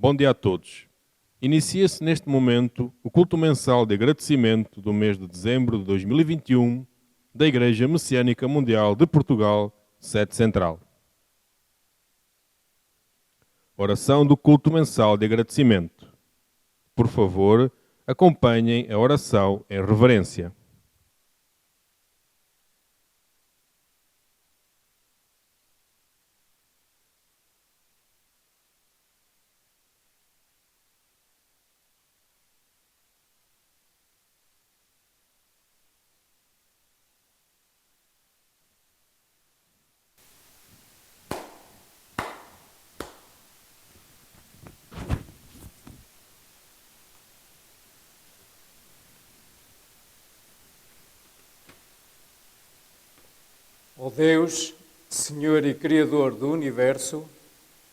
Bom dia a todos. Inicia-se neste momento o culto mensal de agradecimento do mês de dezembro de 2021 da Igreja Messiânica Mundial de Portugal, sede central. Oração do culto mensal de agradecimento. Por favor, acompanhem a oração em reverência. Ó Deus, Senhor e Criador do Universo,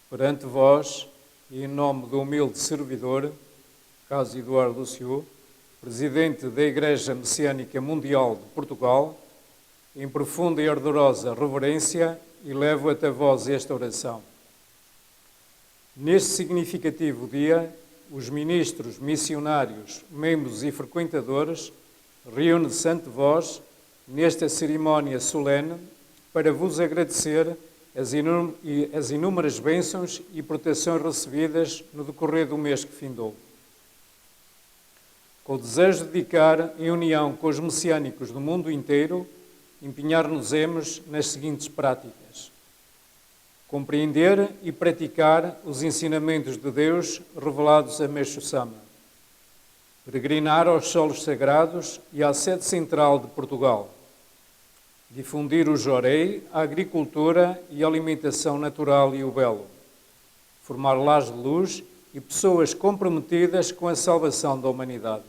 perante vós e em nome do humilde servidor, Caso Eduardo Lucio, Presidente da Igreja Messiânica Mundial de Portugal, em profunda e ardorosa reverência, elevo até vós esta oração. Neste significativo dia, os ministros, missionários, membros e frequentadores reúnem-se ante vós nesta cerimónia solene para vos agradecer as inúmeras bênçãos e proteções recebidas no decorrer do mês que findou. Com o desejo de dedicar, em união com os messiânicos do mundo inteiro, empenhar-nos-emos nas seguintes práticas: compreender e praticar os ensinamentos de Deus revelados a Meixo Sama, peregrinar aos solos sagrados e à sede central de Portugal, difundir o jorei, a agricultura e a alimentação natural e o belo, formar lares de luz e pessoas comprometidas com a salvação da humanidade.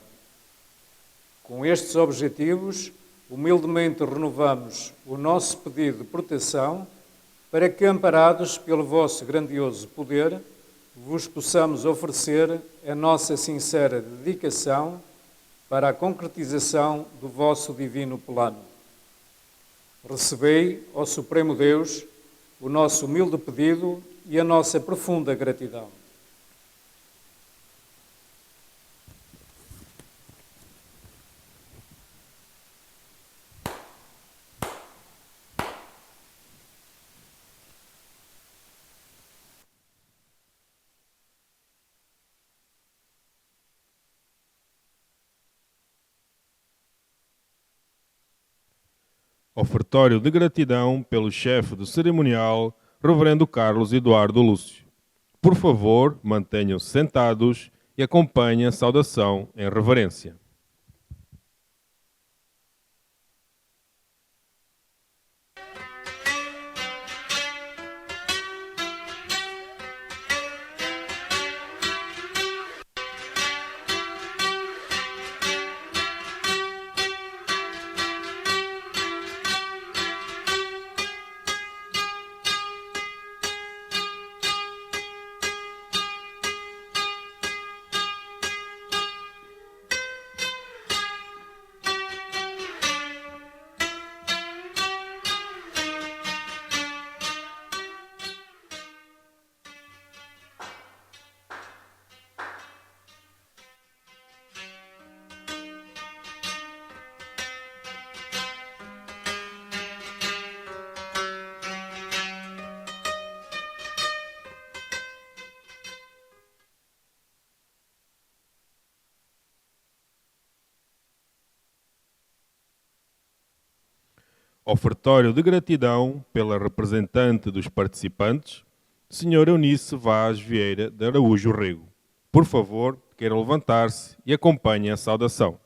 Com estes objetivos, humildemente renovamos o nosso pedido de proteção para que, amparados pelo vosso grandioso poder, vos possamos oferecer a nossa sincera dedicação para a concretização do vosso divino plano. Recebei, ó Supremo Deus, o nosso humilde pedido e a nossa profunda gratidão. Ofertório de gratidão pelo chefe do cerimonial, Reverendo Carlos Eduardo Lúcio. Por favor, mantenham-se sentados e acompanhem a saudação em reverência. Ofertório de gratidão pela representante dos participantes, Sra. Eunice Vaz Vieira de Araújo Rego. Por favor, queira levantar-se e acompanhe a saudação.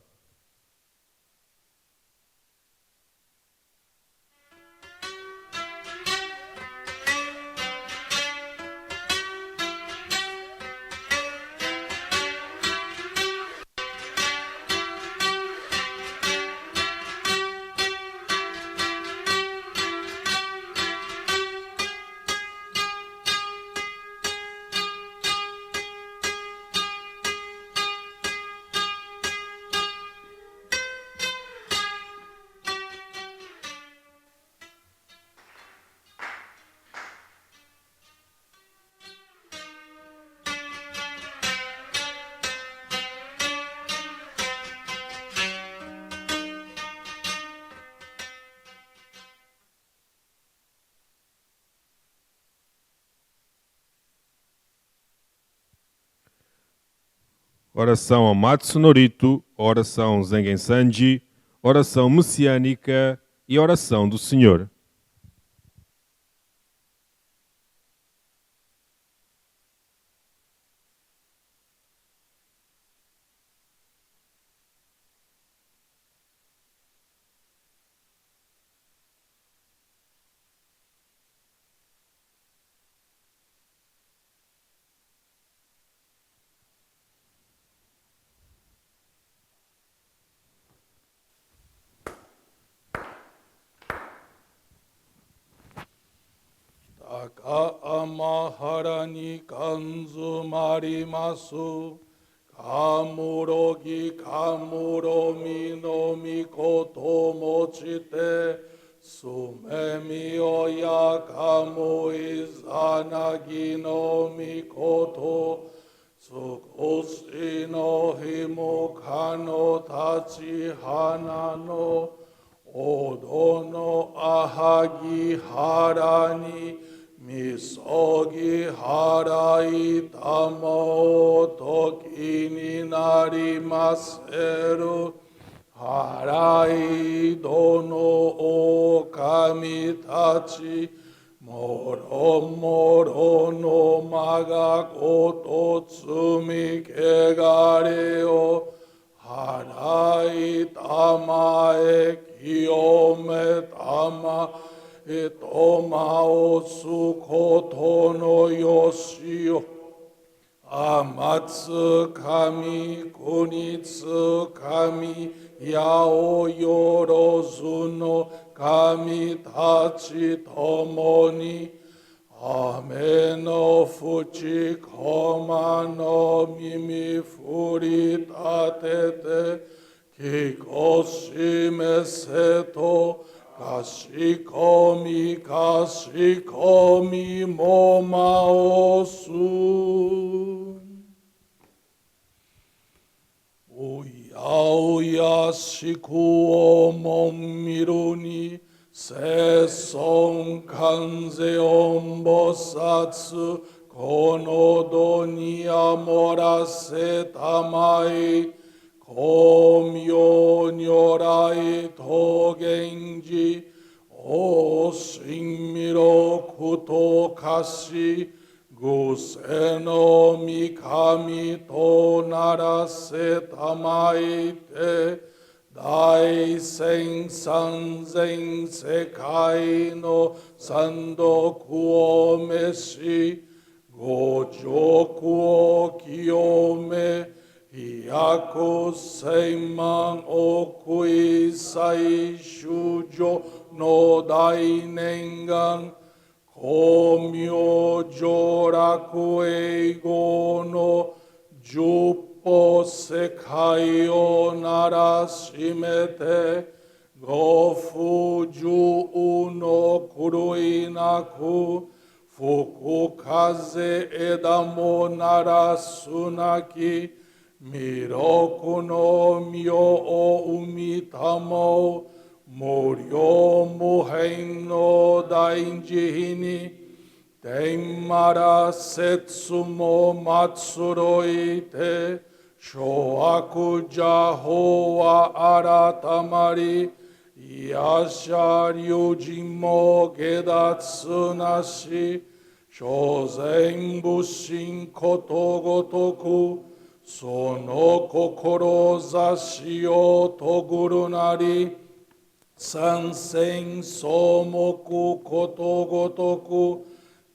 Oração ao Matsu Norito, oração Zengen Sanji, oração messiânica e oração do Senhor. Amahara ni kanzu marimasu, kamuro gi kamuro mi no mikoto mochite, sumemi oya kamu izanagi no mikoto, tsukushi no himo kano tachi hana no, odo no ahagi harani, Misogi harai tamo toki ni narimaseru, harai dono o kami tachi, moro moro no maga koto tsumi kegare o, harai tamae kiyome tama, Toma osu koto no yoshio, amatsu kami kunitsu kami yao yorozu no kami tachi tomoni, ame no fuchi koma no mimi furi tatete, kikoshime seto, Kashikomi, kashikomi, moma osu. Oya shiku o momiru ni, seson kanze ombosatsu, kono do ni amorase tamai, Komyo nyorai to genji, o shinmiro kuto kashi, guse no mikami to narase tamaite, dai sen sanzen sekai no sandoku o meshi, gojoku o kiyome, Yaku seiman okui sai shujo no dai nengan, komyo joraku eigo no juppo sekai o narashimete, gofu ju no kuruinaku, fuku kaze edamo narasunaki, Miroku no myo o umitamo, moryo muhen no dainjihini, tenmara setsu mo matsuroite, shoaku jaho wa aratamari, yasha ryujin mo gedatsu nashi, shozen bushin koto gotoku, Sono kokoro zashi o toguru nari, sansen somoku koto gotoku,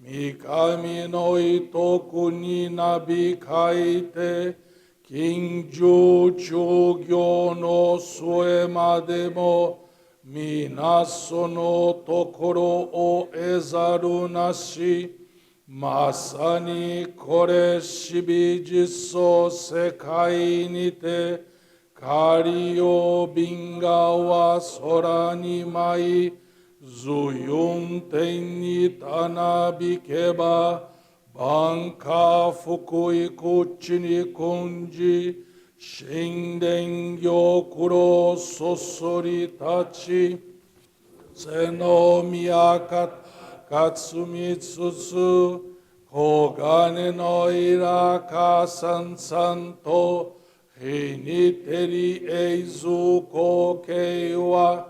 mikami no itoku ni nabikaite, kinju chugyo no sue mademo, minaso no tokoro o ezaru nashi, Masani kore shibi jiso sekai nite, kario binga wa sora ni mai, zuyun ten ni tanabikeba, banka fukui kuchi ni kunji, shinden gyokuro sosori tachi, seno miyakat, Katsumitsu Kogane no iraka san santo, hiniteri eizu kokeiwa,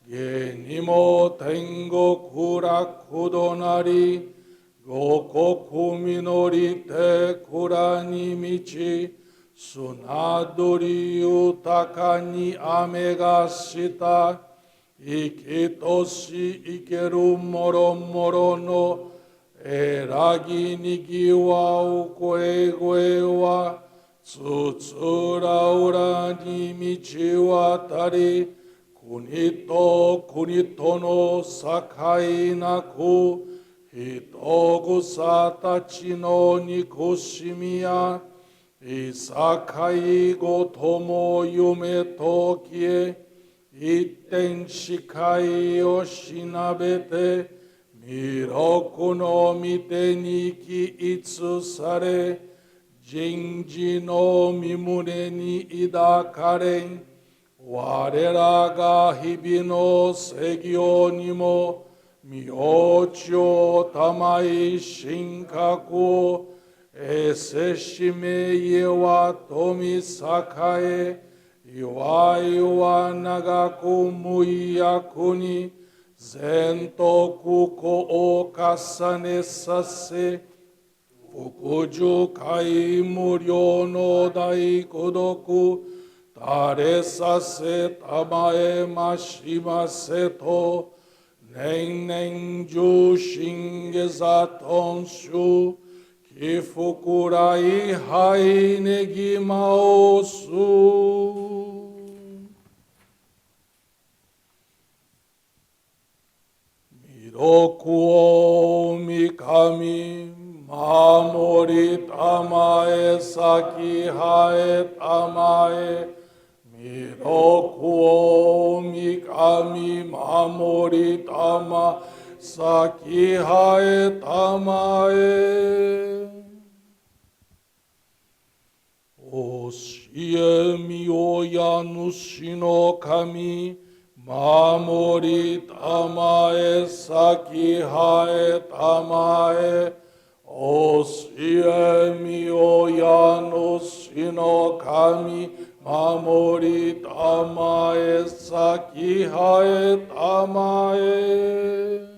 genimo tengo kurakudonari, Gokoku minori te kurani michi, sunadori utaka ni amegashita, ikitoshi ikeru moro moro no, eragi nigiwa ukoegoe wa, tsutsura ura ni michi watari, kunito no sakai naku, Hitogu satachi no nikushimiya, Isakai go tomo yume tokie, Itten shikai o shinabete, Miroku no mite niki itsu sare, Jinji no mimure ni idakaren, Warera ga hibi no segyo nimo, Myocho tamai shinkaku, eseshime yewa tomi sakae, iwa nagaku muiyakuni, zentoku ko o kasane sase, fukuju kai muryo no dai kodoku, tare sase tamae mashima seto, Nen ju shingeza tonshu, kifukurai hai negi maosu. Miroku o mikami, mamori tamae saki hae tamae, Miroku o mikami mamori tama saki hae tamae. O shie mi o yanushi no kami mamori tamae saki hae tamae. O shie mi o yanushi no kami Mamori tamae saki hae tamae.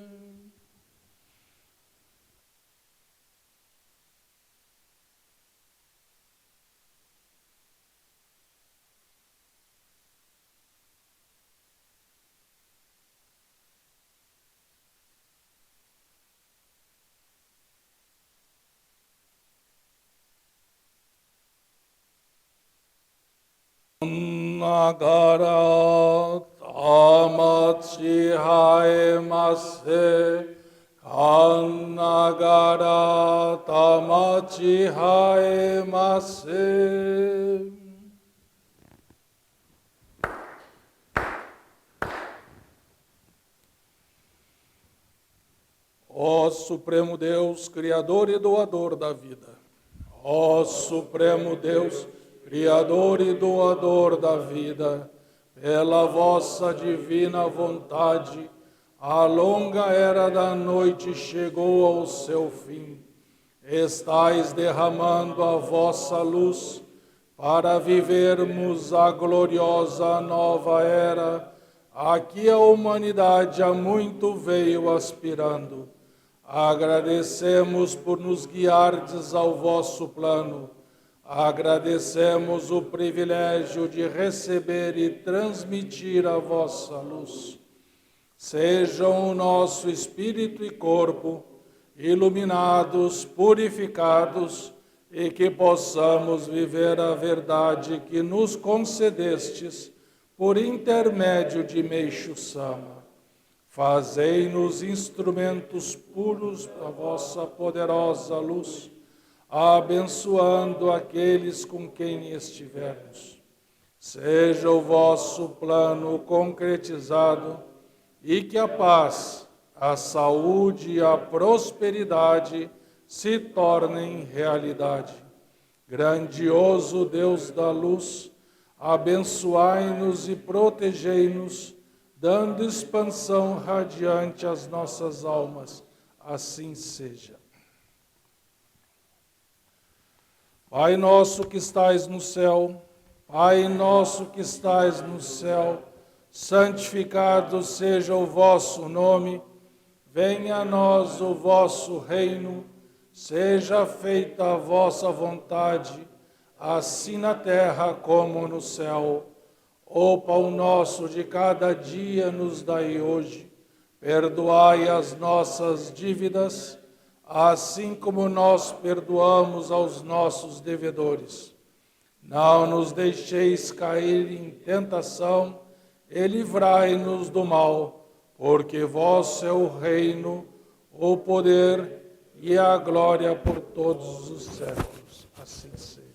Nagara tamachi haemase, Kannagara tamachi haemase. Ó Supremo Deus, Criador e doador da vida. Ó Supremo Deus, Criador e doador da vida, pela vossa divina vontade, a longa era da noite chegou ao seu fim. Estais derramando a vossa luz para vivermos a gloriosa nova era a que a humanidade há muito veio aspirando. Agradecemos por nos guiardes ao vosso plano. Agradecemos o privilégio de receber e transmitir a vossa luz. Sejam o nosso espírito e corpo iluminados, purificados, e que possamos viver a verdade que nos concedestes por intermédio de Meixo Sama. Fazei-nos instrumentos puros da vossa poderosa luz, abençoando aqueles com quem estivermos. Seja o vosso plano concretizado e que a paz, a saúde e a prosperidade se tornem realidade. Grandioso Deus da luz, abençoai-nos e protegei-nos, dando expansão radiante às nossas almas. Assim seja. Pai nosso que estais no céu, Pai nosso que estais no céu, santificado seja o vosso nome, venha a nós o vosso reino, seja feita a vossa vontade, assim na terra como no céu. O pão nosso de cada dia nos dai hoje, perdoai as nossas dívidas, assim como nós perdoamos aos nossos devedores. Não nos deixeis cair em tentação, e livrai-nos do mal, porque vosso é o reino, o poder e a glória por todos os séculos. Assim seja.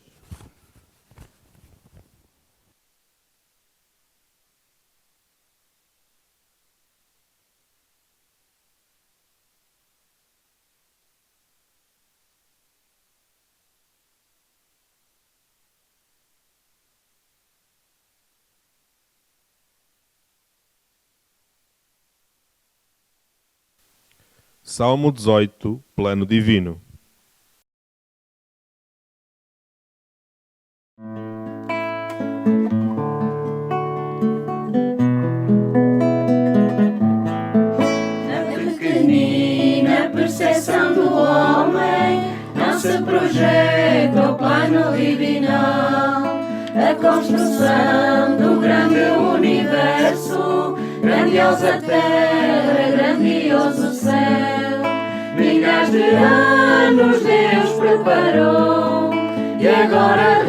Salmo 18, Plano Divino. Na pequenina percepção do homem não se projeta o plano divinal. A construção do grande universo, grandiosa terra, grandioso céu. Milhares de anos Deus preparou e agora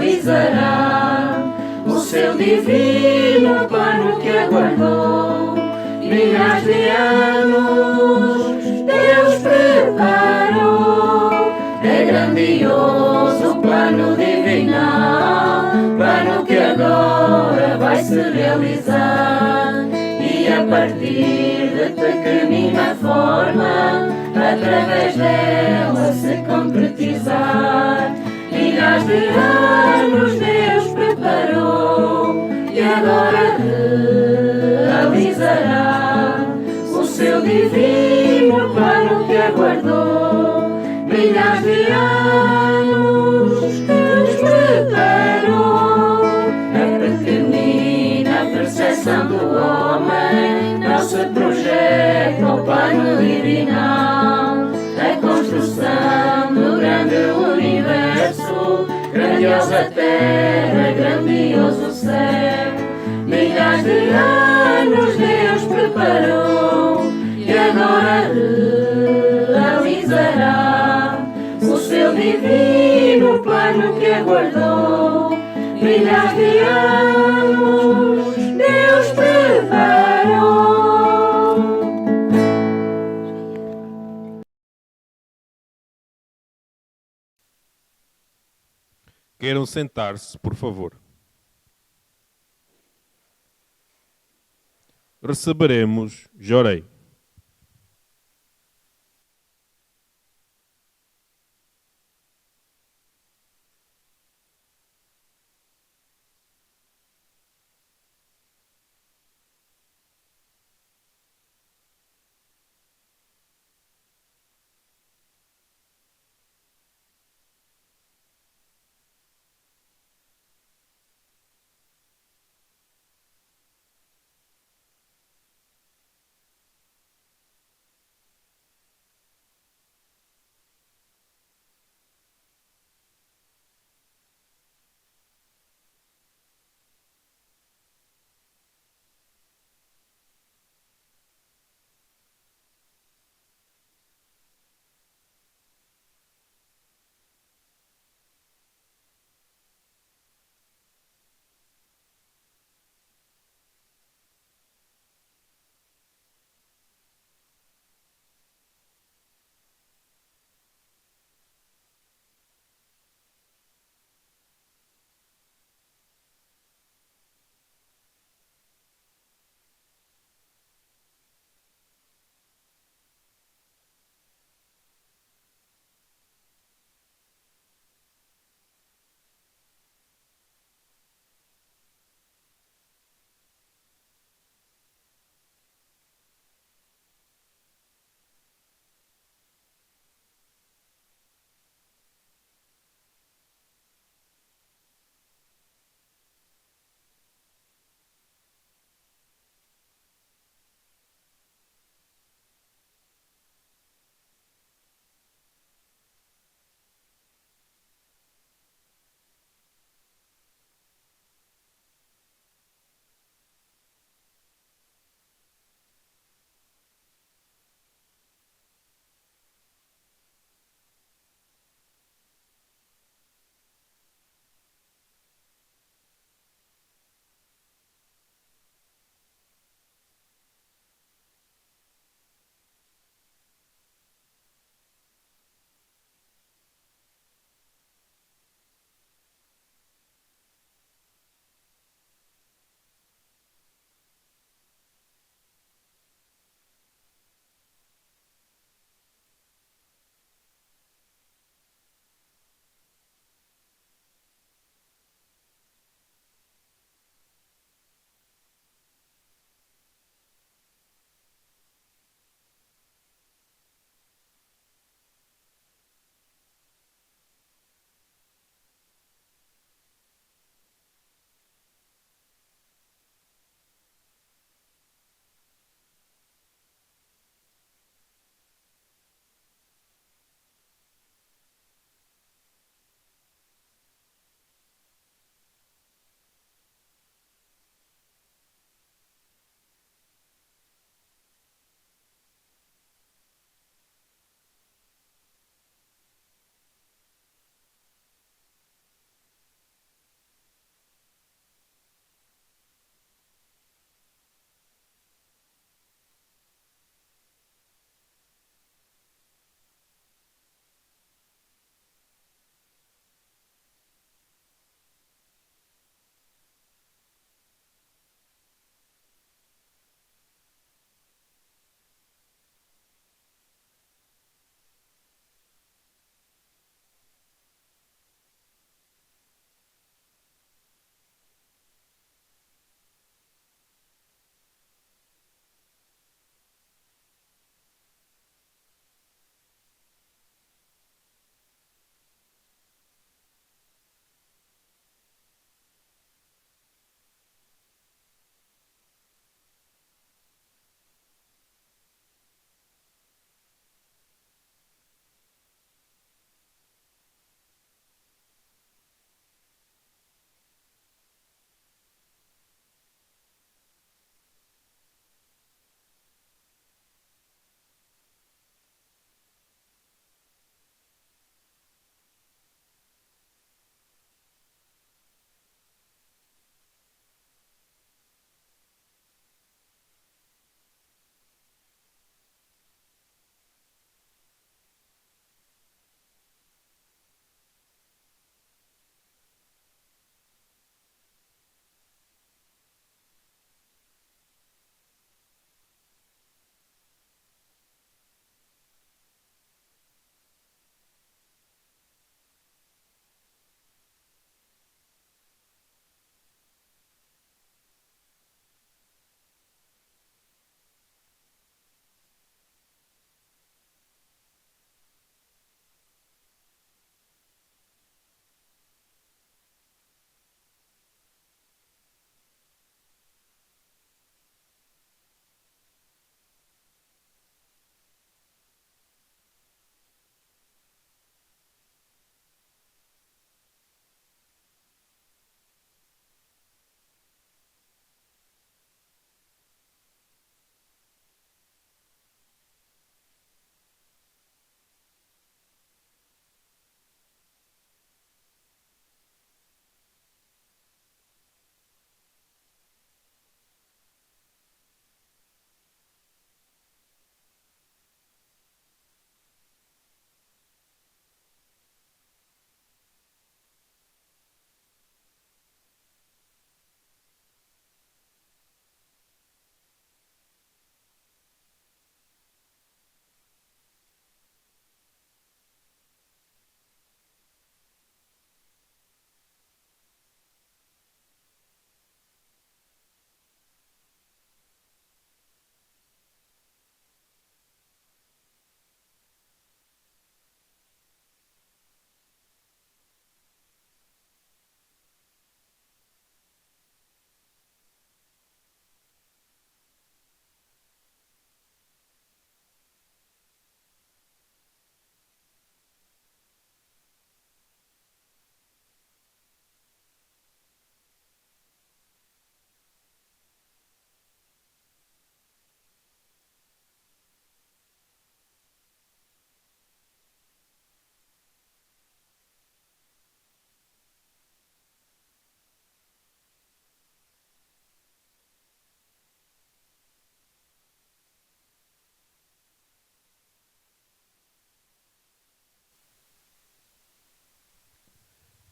realizará o seu divino plano que aguardou. Milhares de anos Deus preparou, é grandioso o plano divinal, plano que agora vai se realizar. E a partir de pequenina forma, através dela se concretizar. Milhares de anos Deus preparou e agora realizará o seu divino plano que aguardou. Milhares de anos Deus preparou. A pequenina percepção do homem não se projeta o plano divinal. A construção do grande universo, grandiosa terra, grandioso céu. Milhares de anos Deus preparou e agora realizará o seu divino plano que aguardou. Milhares de anos Deus preparou. Queiram sentar-se, por favor. Receberemos Jorei.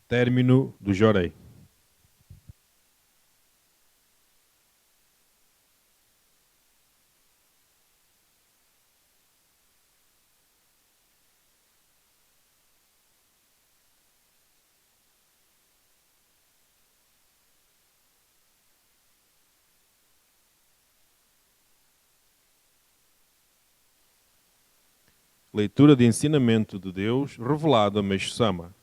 Término do Jorei. Leitura de ensinamento de Deus revelado a Meixo Sama.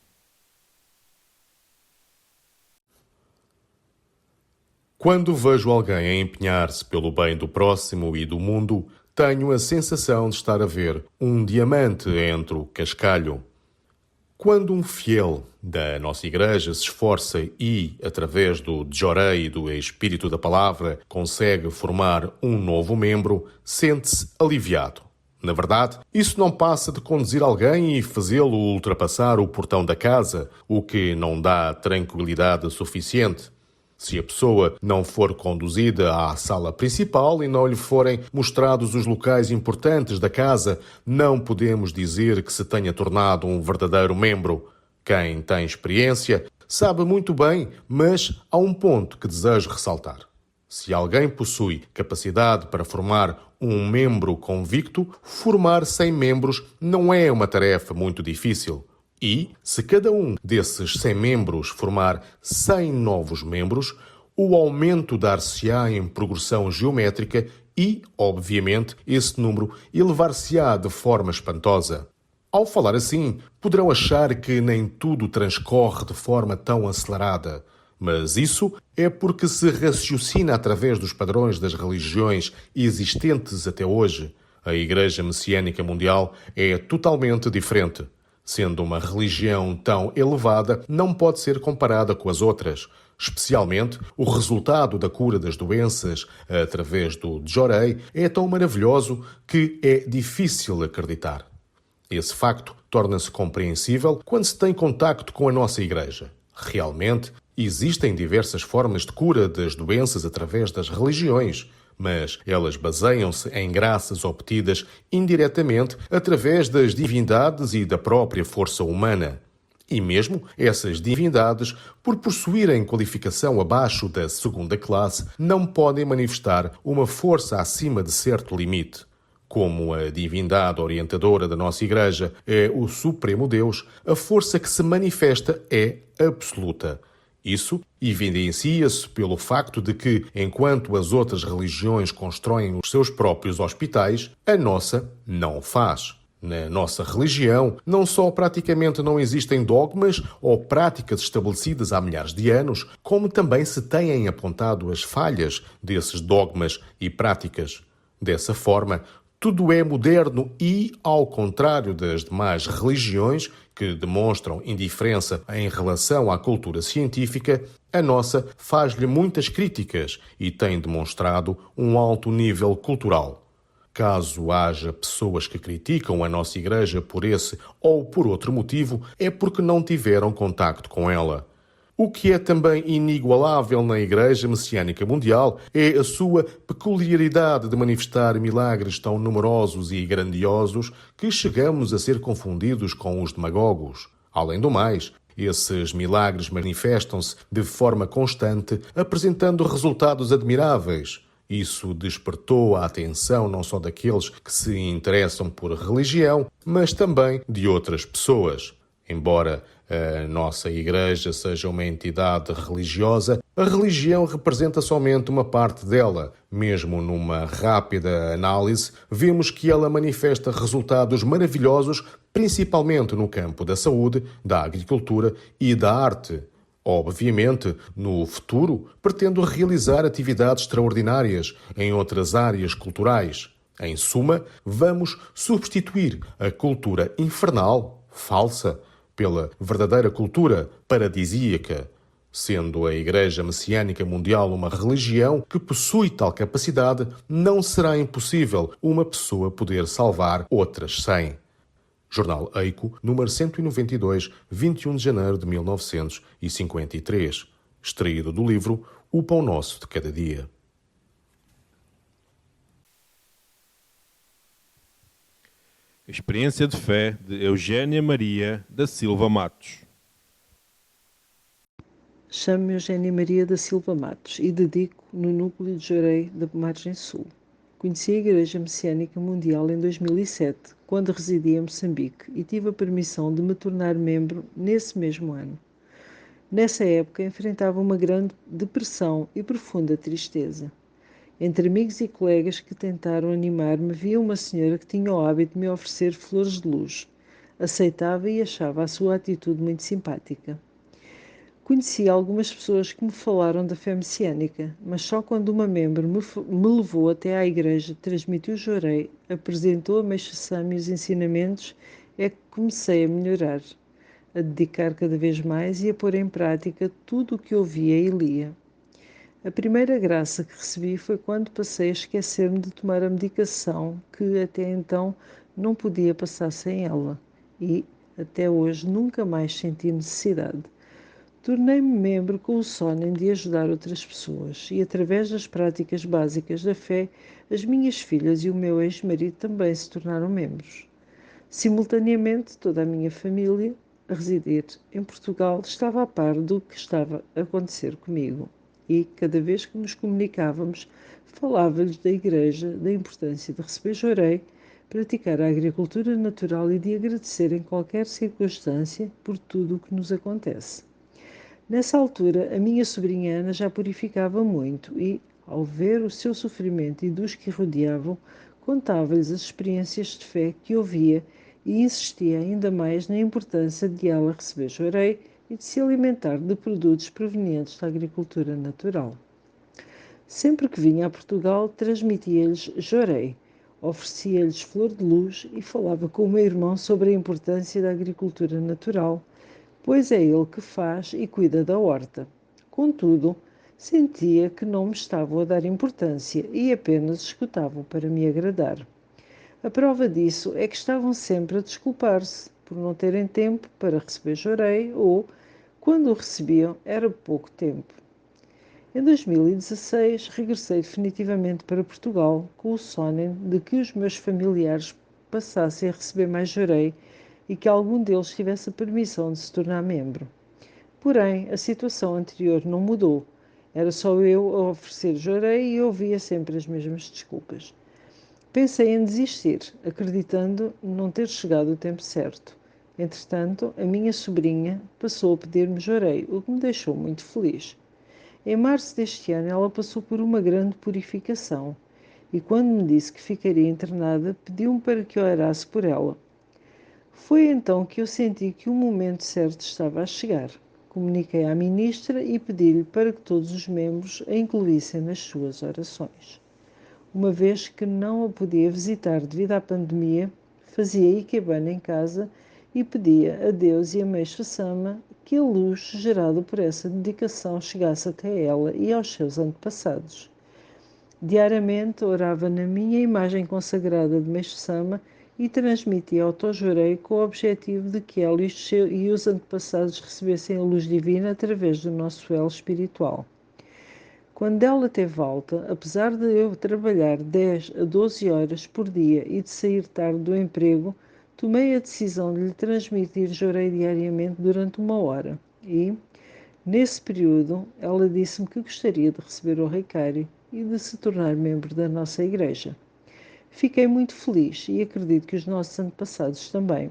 Quando vejo alguém a empenhar-se pelo bem do próximo e do mundo, tenho a sensação de estar a ver um diamante entre o cascalho. Quando um fiel da nossa igreja se esforça e, através do Jorei e do Espírito da Palavra, consegue formar um novo membro, sente-se aliviado. Na verdade, isso não passa de conduzir alguém e fazê-lo ultrapassar o portão da casa, o que não dá tranquilidade suficiente. Se a pessoa não for conduzida à sala principal e não lhe forem mostrados os locais importantes da casa, não podemos dizer que se tenha tornado um verdadeiro membro. Quem tem experiência sabe muito bem, mas há um ponto que desejo ressaltar. Se alguém possui capacidade para formar um membro convicto, formar 100 membros não é uma tarefa muito difícil. E, se cada um desses 100 membros formar 100 novos membros, o aumento dar-se-á em progressão geométrica e, obviamente, esse número elevar-se-á de forma espantosa. Ao falar assim, poderão achar que nem tudo transcorre de forma tão acelerada. Mas isso é porque se raciocina através dos padrões das religiões existentes até hoje. A Igreja Messiânica Mundial é totalmente diferente. Sendo uma religião tão elevada, não pode ser comparada com as outras. Especialmente, o resultado da cura das doenças através do Jorei é tão maravilhoso que é difícil acreditar. Esse facto torna-se compreensível quando se tem contacto com a nossa Igreja. Realmente, existem diversas formas de cura das doenças através das religiões, mas elas baseiam-se em graças obtidas indiretamente através das divindades e da própria força humana. E mesmo essas divindades, por possuírem qualificação abaixo da segunda classe, não podem manifestar uma força acima de certo limite. Como a divindade orientadora da nossa Igreja é o Supremo Deus, a força que se manifesta é absoluta. Isso evidencia-se pelo facto de que, enquanto as outras religiões constroem os seus próprios hospitais, a nossa não o faz. Na nossa religião, não só praticamente não existem dogmas ou práticas estabelecidas há milhares de anos, como também se têm apontado as falhas desses dogmas e práticas. Dessa forma, tudo é moderno e, ao contrário das demais religiões, que demonstram indiferença em relação à cultura científica, a nossa faz-lhe muitas críticas e tem demonstrado um alto nível cultural. Caso haja pessoas que criticam a nossa Igreja por esse ou por outro motivo, é porque não tiveram contacto com ela. O que é também inigualável na Igreja Messiânica Mundial é a sua peculiaridade de manifestar milagres tão numerosos e grandiosos que chegamos a ser confundidos com os demagogos. Além do mais, esses milagres manifestam-se de forma constante, apresentando resultados admiráveis. Isso despertou a atenção não só daqueles que se interessam por religião, mas também de outras pessoas. Embora a nossa Igreja seja uma entidade religiosa, a religião representa somente uma parte dela. Mesmo numa rápida análise, vemos que ela manifesta resultados maravilhosos, principalmente no campo da saúde, da agricultura e da arte. Obviamente, no futuro, pretendo realizar atividades extraordinárias em outras áreas culturais. Em suma, vamos substituir a cultura infernal, falsa, pela verdadeira cultura paradisíaca, sendo a Igreja Messiânica Mundial uma religião que possui tal capacidade, não será impossível uma pessoa poder salvar outras 100. Jornal Eico, número 192, 21 de janeiro de 1953. Extraído do livro O Pão Nosso de Cada Dia. Experiência de fé de Eugênia Maria da Silva Matos. Chamo-me Eugénia Maria da Silva Matos e dedico no núcleo de Jorei da Margem Sul. Conheci a Igreja Messiânica Mundial em 2007, quando residia em Moçambique, e tive a permissão de me tornar membro nesse mesmo ano. Nessa época, enfrentava uma grande depressão e profunda tristeza. Entre amigos e colegas que tentaram animar-me, via uma senhora que tinha o hábito de me oferecer flores de luz. Aceitava e achava a sua atitude muito simpática. Conheci algumas pessoas que me falaram da fé messiânica, mas só quando uma membro me levou até à igreja, transmitiu o Jorei, apresentou a Meixo Sama e os ensinamentos, é que comecei a melhorar, a dedicar cada vez mais e a pôr em prática tudo o que ouvia e lia. A primeira graça que recebi foi quando passei a esquecer-me de tomar a medicação, que até então não podia passar sem ela, e até hoje nunca mais senti necessidade. Tornei-me membro com o sonho de ajudar outras pessoas e, através das práticas básicas da fé, as minhas filhas e o meu ex-marido também se tornaram membros. Simultaneamente, toda a minha família, a residir em Portugal, estava a par do que estava a acontecer comigo e, cada vez que nos comunicávamos, falava-lhes da Igreja, da importância de receber Jorei, praticar a agricultura natural e de agradecer em qualquer circunstância por tudo o que nos acontece. Nessa altura, a minha sobrinha Ana já purificava muito e, ao ver o seu sofrimento e dos que rodeavam, contava-lhes as experiências de fé que ouvia e insistia ainda mais na importância de ela receber Jorei e de se alimentar de produtos provenientes da agricultura natural. Sempre que vinha a Portugal, transmitia-lhes Jorei, oferecia-lhes flor de luz e falava com o meu irmão sobre a importância da agricultura natural, pois é ele que faz e cuida da horta. Contudo, sentia que não me estavam a dar importância e apenas escutavam para me agradar. A prova disso é que estavam sempre a desculpar-se por não terem tempo para receber Jorei ou, quando o recebiam, era pouco tempo. Em 2016, regressei definitivamente para Portugal com o sonho de que os meus familiares passassem a receber mais Jorei e que algum deles tivesse a permissão de se tornar membro. Porém, a situação anterior não mudou. Era só eu a oferecer Jorei e ouvia sempre as mesmas desculpas. Pensei em desistir, acreditando não ter chegado o tempo certo. Entretanto, a minha sobrinha passou a pedir-me Jorei, o que me deixou muito feliz. Em março deste ano, ela passou por uma grande purificação e, quando me disse que ficaria internada, pediu-me para que orasse por ela. Foi então que eu senti que o momento certo estava a chegar. Comuniquei à ministra e pedi-lhe para que todos os membros a incluíssem nas suas orações. Uma vez que não a podia visitar devido à pandemia, fazia ikebana em casa e pedia a Deus e a Meixo Sama que a luz gerada por essa dedicação chegasse até ela e aos seus antepassados. Diariamente orava na minha imagem consagrada de Meixo Sama e transmitia auto-jorei com o objetivo de que ela e os antepassados recebessem a luz divina através do nosso elo espiritual. Quando ela teve alta, apesar de eu trabalhar 10 a 12 horas por dia e de sair tarde do emprego, tomei a decisão de lhe transmitir jorei diariamente durante 1 hora e, nesse período, ela disse-me que gostaria de receber o Reikari e de se tornar membro da nossa igreja. Fiquei muito feliz e acredito que os nossos antepassados também.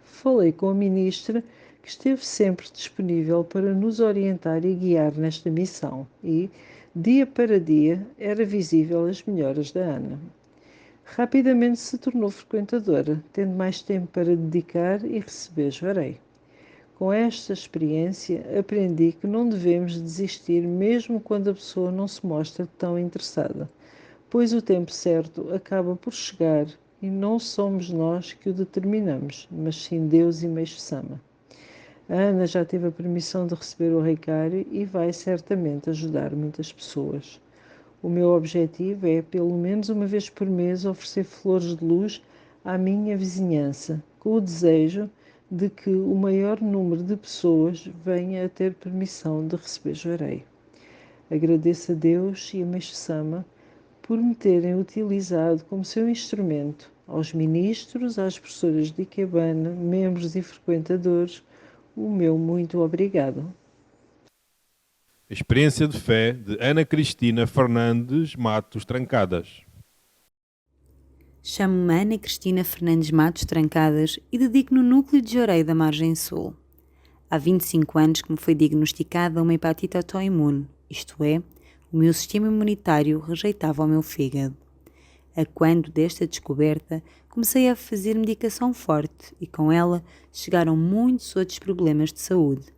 Falei com a ministra, que esteve sempre disponível para nos orientar e guiar nesta missão e, dia para dia, era visível as melhoras da Ana. Rapidamente se tornou frequentadora, tendo mais tempo para dedicar e receber Jorei. Com esta experiência, aprendi que não devemos desistir mesmo quando a pessoa não se mostra tão interessada, pois o tempo certo acaba por chegar e não somos nós que o determinamos, mas sim Deus e Meixo Sama. A Ana já teve a permissão de receber o Reikari e vai certamente ajudar muitas pessoas. O meu objetivo é, pelo menos uma vez por mês, oferecer flores de luz à minha vizinhança, com o desejo de que o maior número de pessoas venha a ter permissão de receber Jorei. Agradeço a Deus e a Meixo Sama por me terem utilizado como seu instrumento, aos ministros, às professoras de ikebana, membros e frequentadores, o meu muito obrigado. Experiência de fé de Ana Cristina Fernandes Matos Trancadas. Chamo-me Ana Cristina Fernandes Matos Trancadas e dedico no núcleo de Jorei da Margem Sul. Há 25 anos que me foi diagnosticada uma hepatite autoimune, isto é, o meu sistema imunitário rejeitava o meu fígado. A quando desta descoberta, comecei a fazer medicação forte e com ela chegaram muitos outros problemas de saúde.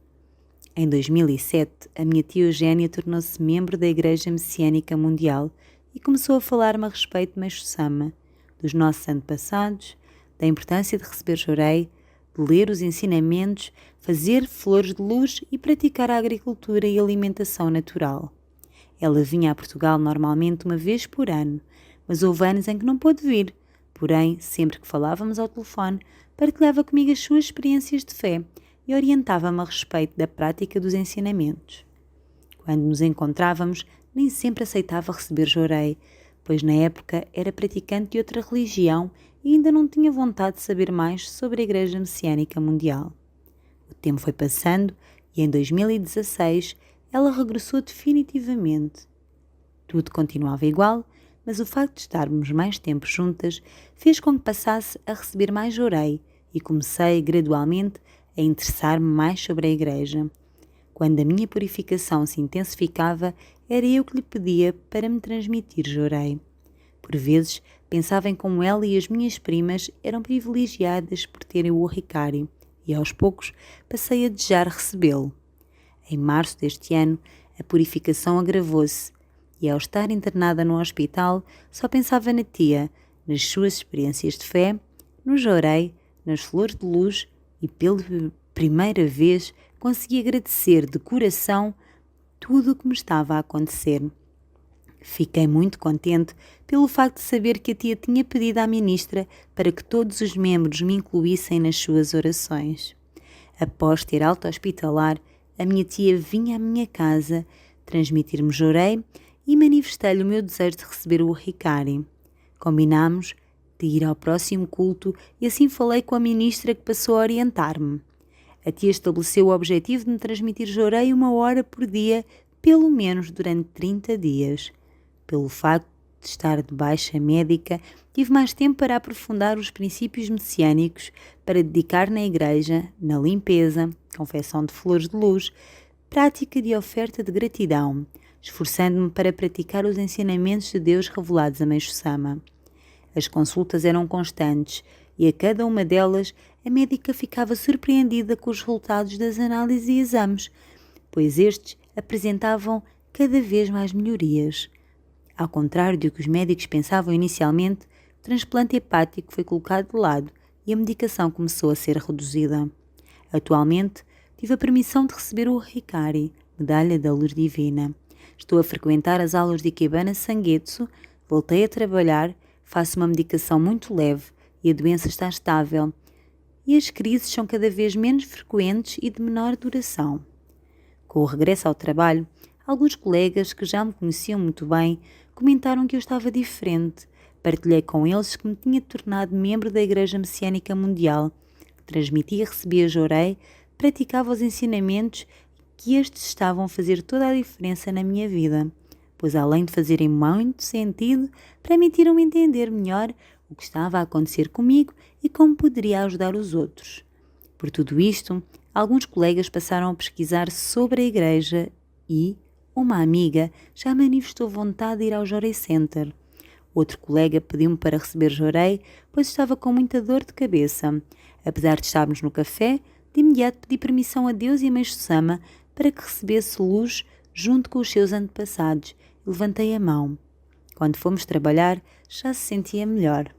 Em 2007, a minha tia Eugénia tornou-se membro da Igreja Messiânica Mundial e começou a falar-me a respeito de Meixo Sama, dos nossos antepassados, da importância de receber Jorei, de ler os ensinamentos, fazer flores de luz e praticar a agricultura e alimentação natural. Ela vinha a Portugal normalmente uma vez por ano, mas houve anos em que não pôde vir. Porém, sempre que falávamos ao telefone, partilhava comigo as suas experiências de fé e orientava-me a respeito da prática dos ensinamentos. Quando nos encontrávamos, nem sempre aceitava receber Jorei, pois na época era praticante de outra religião e ainda não tinha vontade de saber mais sobre a Igreja Messiânica Mundial. O tempo foi passando e em 2016 ela regressou definitivamente. Tudo continuava igual, mas o facto de estarmos mais tempo juntas fez com que passasse a receber mais Jorei e comecei gradualmente a interessar-me mais sobre a Igreja. Quando a minha purificação se intensificava, era eu que lhe pedia para me transmitir Jorei. Por vezes, pensava em como ela e as minhas primas eram privilegiadas por terem o Urricari e aos poucos passei a desejar recebê-lo. Em março deste ano, a purificação agravou-se e ao estar internada no hospital, só pensava na tia, nas suas experiências de fé, no Jorei, nas flores de luz e pela primeira vez consegui agradecer de coração tudo o que me estava a acontecer. Fiquei muito contente pelo facto de saber que a tia tinha pedido à ministra para que todos os membros me incluíssem nas suas orações. Após ter alta hospitalar, a minha tia vinha à minha casa transmitir-me Jorei e manifestei-lhe o meu desejo de receber o Urricari. Combinámos de ir ao próximo culto e assim falei com a ministra que passou a orientar-me. A tia estabeleceu o objetivo de me transmitir Jorei 1 hora por dia, pelo menos durante 30 dias. Pelo facto de estar de baixa médica, tive mais tempo para aprofundar os princípios messiânicos, para dedicar na igreja, na limpeza, confecção de flores de luz, prática de oferta de gratidão, esforçando-me para praticar os ensinamentos de Deus revelados a Meixo Sama. As consultas eram constantes e a cada uma delas a médica ficava surpreendida com os resultados das análises e exames, pois estes apresentavam cada vez mais melhorias. Ao contrário do que os médicos pensavam inicialmente, o transplante hepático foi colocado de lado e a medicação começou a ser reduzida. Atualmente, tive a permissão de receber o Urricari, medalha da luz divina. Estou a frequentar as aulas de Ikebana Sangetsu, voltei a trabalhar, faço uma medicação muito leve e a doença está estável. E as crises são cada vez menos frequentes e de menor duração. Com o regresso ao trabalho, alguns colegas que já me conheciam muito bem comentaram que eu estava diferente. Partilhei com eles que me tinha tornado membro da Igreja Messiânica Mundial, que transmitia e recebia Jorei, praticava os ensinamentos e que estes estavam a fazer toda a diferença na minha vida, pois além de fazerem muito sentido, permitiram-me entender melhor o que estava a acontecer comigo e como poderia ajudar os outros. Por tudo isto, alguns colegas passaram a pesquisar sobre a igreja e uma amiga já manifestou vontade de ir ao Jorei Center. Outro colega pediu-me para receber Jorei, pois estava com muita dor de cabeça. Apesar de estarmos no café, de imediato pedi permissão a Deus e a Meixo Sama para que recebesse luz junto com os seus antepassados e levantei a mão. Quando fomos trabalhar, já se sentia melhor.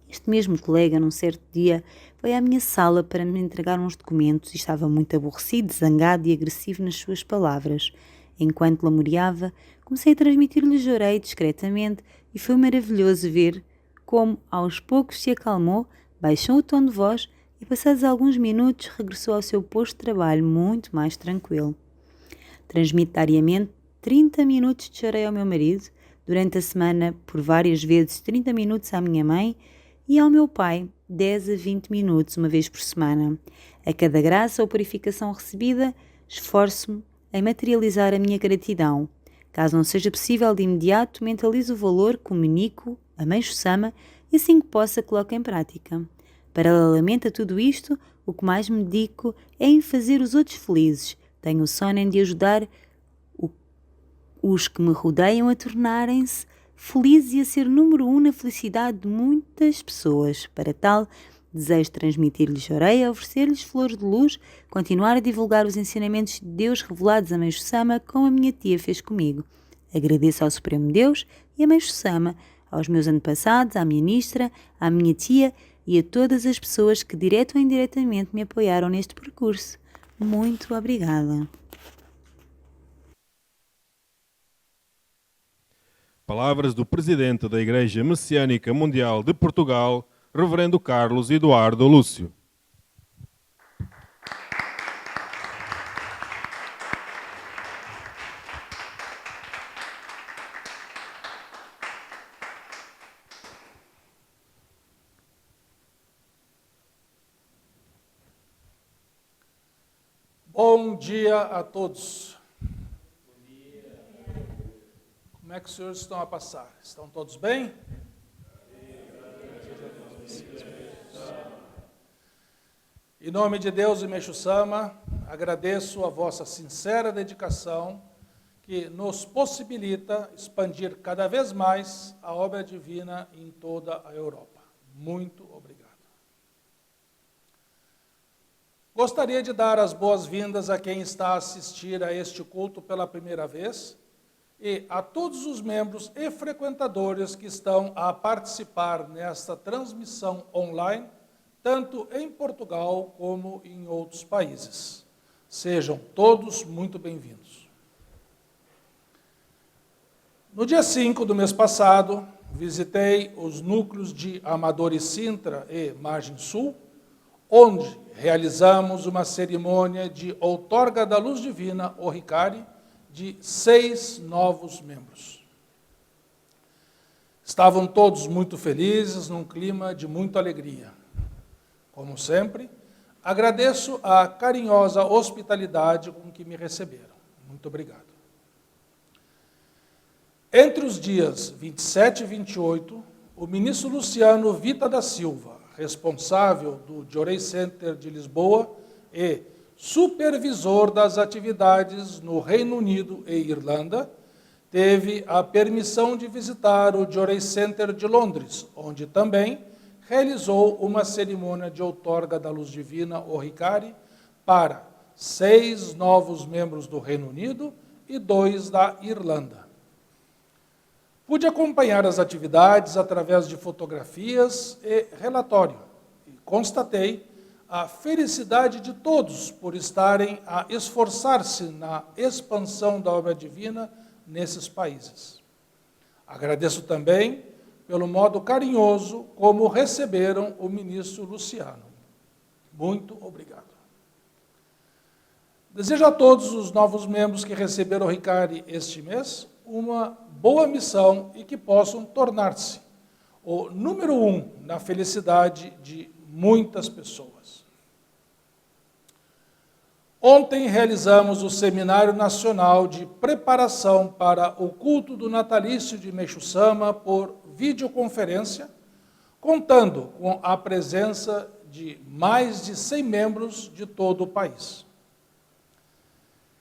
Este mesmo colega, num certo dia, veio à minha sala para me entregar uns documentos e estava muito aborrecido, zangado e agressivo nas suas palavras. Enquanto lamoreava, comecei a transmitir-lhe Jorei discretamente e foi maravilhoso ver como, aos poucos, se acalmou, baixou o tom de voz e, passados alguns minutos, regressou ao seu posto de trabalho muito mais tranquilo. Transmito diariamente 30 minutos de Jorei ao meu marido, durante a semana, por várias vezes, 30 minutos à minha mãe e ao meu pai, 10 a 20 minutos, uma vez por semana. A cada graça ou purificação recebida, esforço-me em materializar a minha gratidão. Caso não seja possível de imediato, mentalizo o valor, comunico a Meixo Sama e assim que possa coloco em prática. Paralelamente a tudo isto, o que mais me dedico é em fazer os outros felizes. Tenho o sonho de ajudar os que me rodeiam a tornarem-se felizes e a ser o número 1 na felicidade de muitas pessoas. Para tal, desejo transmitir-lhes orei, oferecer-lhes flores de luz, continuar a divulgar os ensinamentos de Deus revelados a Meixo Sama, como a minha tia fez comigo. Agradeço ao Supremo Deus e a Meixo Sama, aos meus antepassados, à ministra, à minha tia e a todas as pessoas que direto ou indiretamente me apoiaram neste percurso. Muito obrigada. Palavras do Presidente da Igreja Messiânica Mundial de Portugal, Reverendo Carlos Eduardo Lúcio. Bom dia a todos. Como é que os senhores estão a passar? Estão todos bem? Em nome de Deus e Meixo Sama, agradeço a vossa sincera dedicação que nos possibilita expandir cada vez mais a obra divina em toda a Europa. Muito obrigado. Gostaria de dar as boas-vindas a quem está a assistir a este culto pela primeira vez e a todos os membros e frequentadores que estão a participar nesta transmissão online, tanto em Portugal como em outros países. Sejam todos muito bem-vindos. No dia 5 do mês passado, visitei os núcleos de Amador e Sintra e Margem Sul, onde realizamos uma cerimônia de outorga da luz divina, o Ricari, de 6 novos membros. Estavam todos muito felizes, num clima de muita alegria. Como sempre, agradeço a carinhosa hospitalidade com que me receberam. Muito obrigado. Entre os dias 27 e 28, o ministro Luciano Vita da Silva, responsável do Jorei Center de Lisboa e supervisor das atividades no Reino Unido e Irlanda, teve a permissão de visitar o Jorei Center de Londres, onde também realizou uma cerimônia de outorga da luz divina, o Ricari, para 6 novos membros do Reino Unido e 2 da Irlanda. Pude acompanhar as atividades através de fotografias e relatório, e constatei a felicidade de todos por estarem a esforçar-se na expansão da obra divina nesses países. Agradeço também pelo modo carinhoso como receberam o ministro Luciano. Muito obrigado. Desejo a todos os novos membros que receberam o Ricari este mês uma boa missão e que possam tornar-se o número 1 na felicidade de muitas pessoas. Ontem realizamos o Seminário Nacional de Preparação para o Culto do Natalício de Meixo Sama por videoconferência, contando com a presença de mais de 100 membros de todo o país.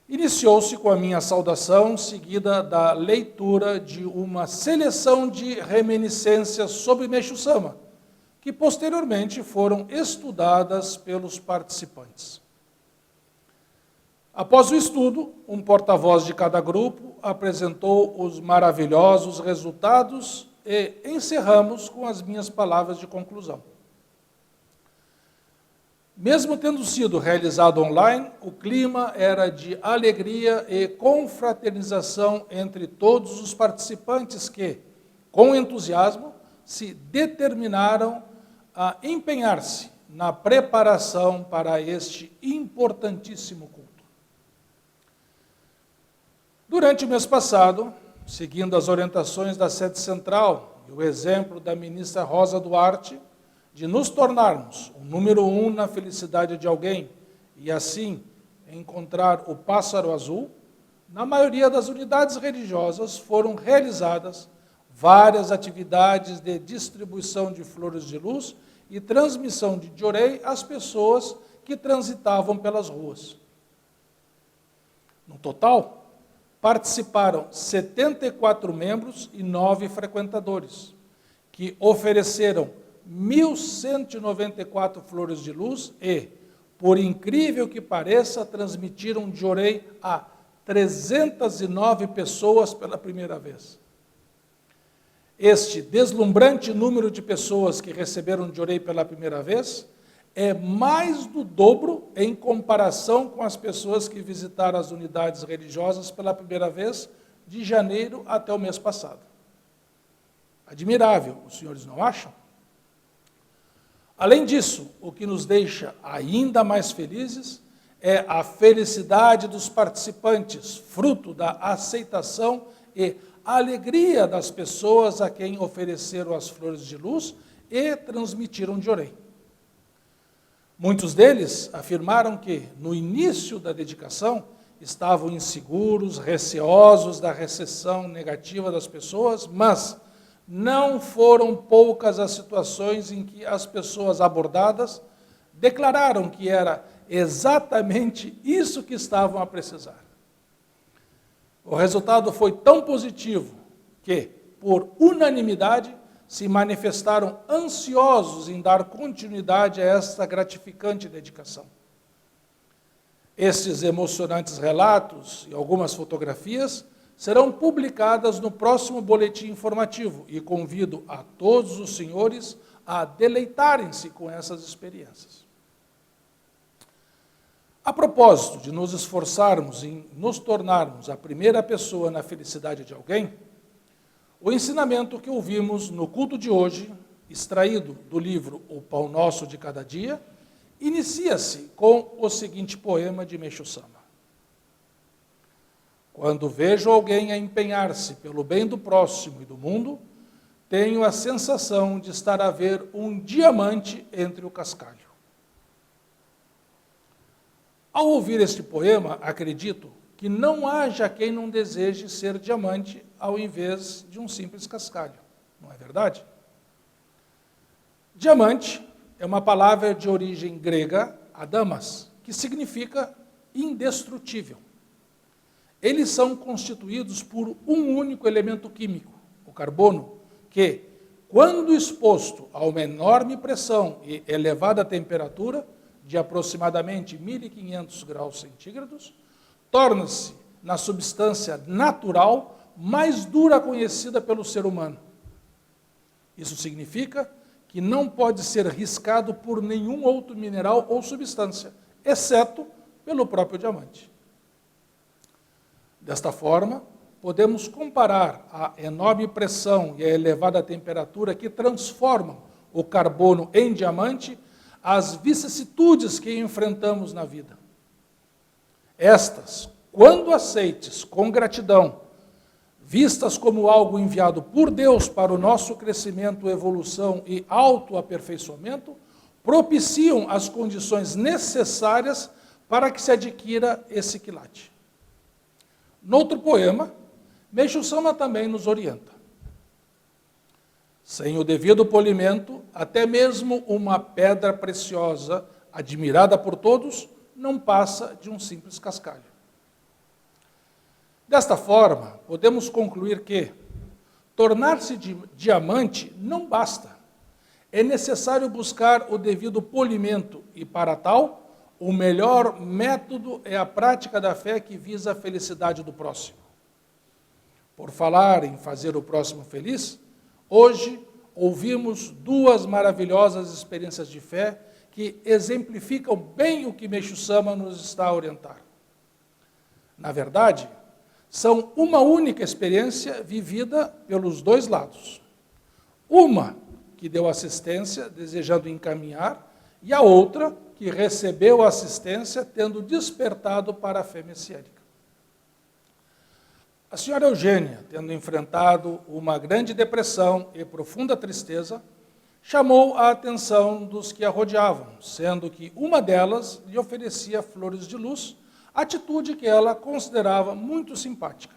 Iniciou-se com a minha saudação, seguida da leitura de uma seleção de reminiscências sobre Meixo Sama, que posteriormente foram estudadas pelos participantes. Após o estudo, um porta-voz de cada grupo apresentou os maravilhosos resultados e encerramos com as minhas palavras de conclusão. Mesmo tendo sido realizado online, o clima era de alegria e confraternização entre todos os participantes que, com entusiasmo, se determinaram a empenhar-se na preparação para este importantíssimo culto. Durante o mês passado, seguindo as orientações da sede central e o exemplo da ministra Rosa Duarte, de nos tornarmos o número 1 na felicidade de alguém e assim encontrar o pássaro azul, na maioria das unidades religiosas foram realizadas várias atividades de distribuição de flores de luz e transmissão de jorei às pessoas que transitavam pelas ruas. No total, participaram 74 membros e 9 frequentadores, que ofereceram 1.194 flores de luz e, por incrível que pareça, transmitiram jorei a 309 pessoas pela primeira vez. Este deslumbrante número de pessoas que receberam jorei pela primeira vez é mais do dobro em comparação com as pessoas que visitaram as unidades religiosas pela primeira vez de janeiro até o mês passado. Admirável, os senhores não acham? Além disso, o que nos deixa ainda mais felizes é a felicidade dos participantes, fruto da aceitação e alegria das pessoas a quem ofereceram as flores de luz e transmitiram jorei. Muitos deles afirmaram que, no início da dedicação, estavam inseguros, receosos da recepção negativa das pessoas, mas não foram poucas as situações em que as pessoas abordadas declararam que era exatamente isso que estavam a precisar. O resultado foi tão positivo que, por unanimidade, se manifestaram ansiosos em dar continuidade a esta gratificante dedicação. Estes emocionantes relatos e algumas fotografias serão publicadas no próximo boletim informativo e convido a todos os senhores a deleitarem-se com essas experiências. A propósito de nos esforçarmos em nos tornarmos a primeira pessoa na felicidade de alguém, o ensinamento que ouvimos no culto de hoje, extraído do livro O Pão Nosso de Cada Dia, inicia-se com o seguinte poema de Meixo Sama. Quando vejo alguém a empenhar-se pelo bem do próximo e do mundo, tenho a sensação de estar a ver um diamante entre o cascalho. Ao ouvir este poema, acredito que não haja quem não deseje ser diamante ao invés de um simples cascalho, não é verdade? Diamante é uma palavra de origem grega, adamas, que significa indestrutível. Eles são constituídos por um único elemento químico, o carbono, que, quando exposto a uma enorme pressão e elevada temperatura, de aproximadamente 1.500 graus centígrados, torna-se, na substância natural, mais dura conhecida pelo ser humano. Isso significa que não pode ser riscado por nenhum outro mineral ou substância, exceto pelo próprio diamante. Desta forma, podemos comparar a enorme pressão e a elevada temperatura que transformam o carbono em diamante às vicissitudes que enfrentamos na vida. Estas, quando aceites com gratidão, vistas como algo enviado por Deus para o nosso crescimento, evolução e autoaperfeiçoamento, propiciam as condições necessárias para que se adquira esse quilate. Noutro poema, Meixo Sama também nos orienta. Sem o devido polimento, até mesmo uma pedra preciosa, admirada por todos, não passa de um simples cascalho. Desta forma, podemos concluir que tornar-se diamante não basta. É necessário buscar o devido polimento e, para tal, o melhor método é a prática da fé que visa a felicidade do próximo. Por falar em fazer o próximo feliz, hoje ouvimos duas maravilhosas experiências de fé que exemplificam bem o que Meixo Sama nos está a orientar. Na verdade, são uma única experiência vivida pelos dois lados. Uma que deu assistência, desejando encaminhar, e a outra que recebeu assistência, tendo despertado para a fé messiânica. A senhora Eugênia, tendo enfrentado uma grande depressão e profunda tristeza, chamou a atenção dos que a rodeavam, sendo que uma delas lhe oferecia flores de luz, atitude que ela considerava muito simpática.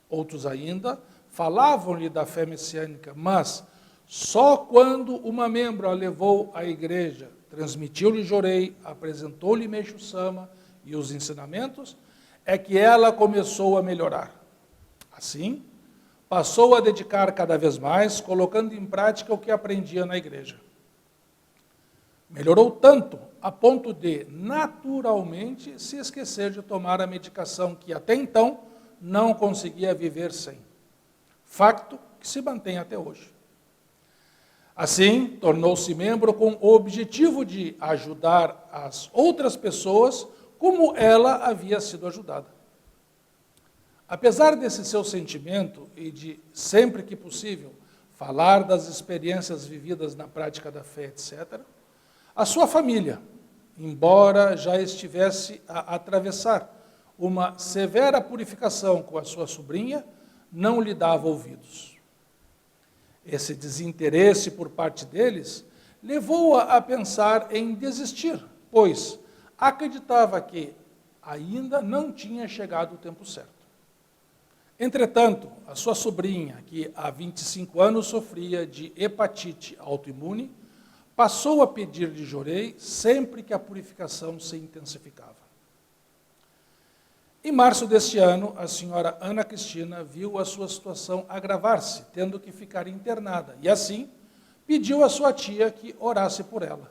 Outros ainda falavam-lhe da fé messiânica, mas só quando uma membro a levou à igreja, transmitiu-lhe Jorei, apresentou-lhe Meixo Sama e os ensinamentos, é que ela começou a melhorar. Assim, passou a dedicar cada vez mais, colocando em prática o que aprendia na igreja. Melhorou tanto a ponto de, naturalmente, se esquecer de tomar a medicação que até então não conseguia viver sem. Facto que se mantém até hoje. Assim, tornou-se membro com o objetivo de ajudar as outras pessoas como ela havia sido ajudada. Apesar desse seu sentimento e de, sempre que possível, falar das experiências vividas na prática da fé, etc., a sua família, embora já estivesse a atravessar uma severa purificação com a sua sobrinha, não lhe dava ouvidos. Esse desinteresse por parte deles levou-a a pensar em desistir, pois acreditava que ainda não tinha chegado o tempo certo. Entretanto, a sua sobrinha, que há 25 anos sofria de hepatite autoimune, passou a pedir-lhe Jorei sempre que a purificação se intensificava. Em março deste ano, a senhora Ana Cristina viu a sua situação agravar-se, tendo que ficar internada, e assim pediu à sua tia que orasse por ela.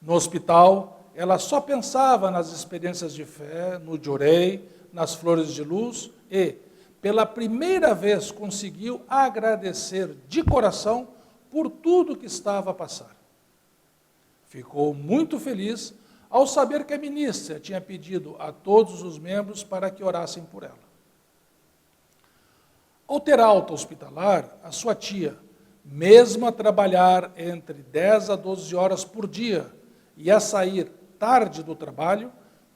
No hospital, ela só pensava nas experiências de fé, no Jorei, nas flores de luz e, pela primeira vez, conseguiu agradecer de coração por tudo que estava a passar. Ficou muito feliz ao saber que a ministra tinha pedido a todos os membros para que orassem por ela. Ao ter alta hospitalar, a sua tia, mesmo a trabalhar entre 10 a 12 horas por dia e a sair tarde do trabalho,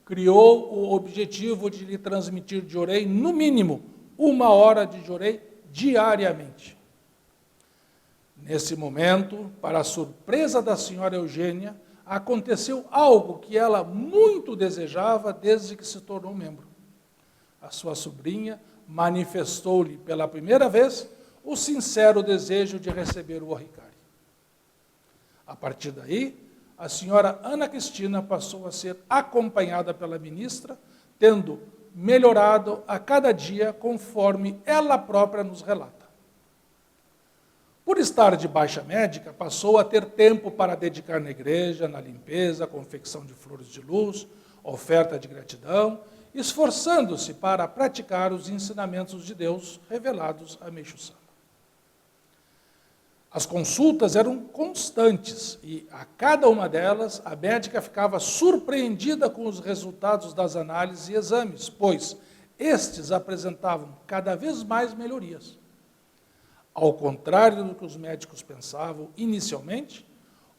criou o objetivo de lhe transmitir Jorei, no mínimo, 1 hora de Jorei diariamente. Nesse momento, para a surpresa da senhora Eugênia, aconteceu algo que ela muito desejava desde que se tornou membro. A sua sobrinha manifestou-lhe pela primeira vez o sincero desejo de receber o Oricari. A partir daí, a senhora Ana Cristina passou a ser acompanhada pela ministra, tendo melhorado a cada dia conforme ela própria nos relata. Por estar de baixa médica, passou a ter tempo para dedicar na igreja, na limpeza, confecção de flores de luz, oferta de gratidão, esforçando-se para praticar os ensinamentos de Deus revelados a Meixo Sama. As consultas eram constantes e, a cada uma delas, a médica ficava surpreendida com os resultados das análises e exames, pois estes apresentavam cada vez mais melhorias. Ao contrário do que os médicos pensavam inicialmente,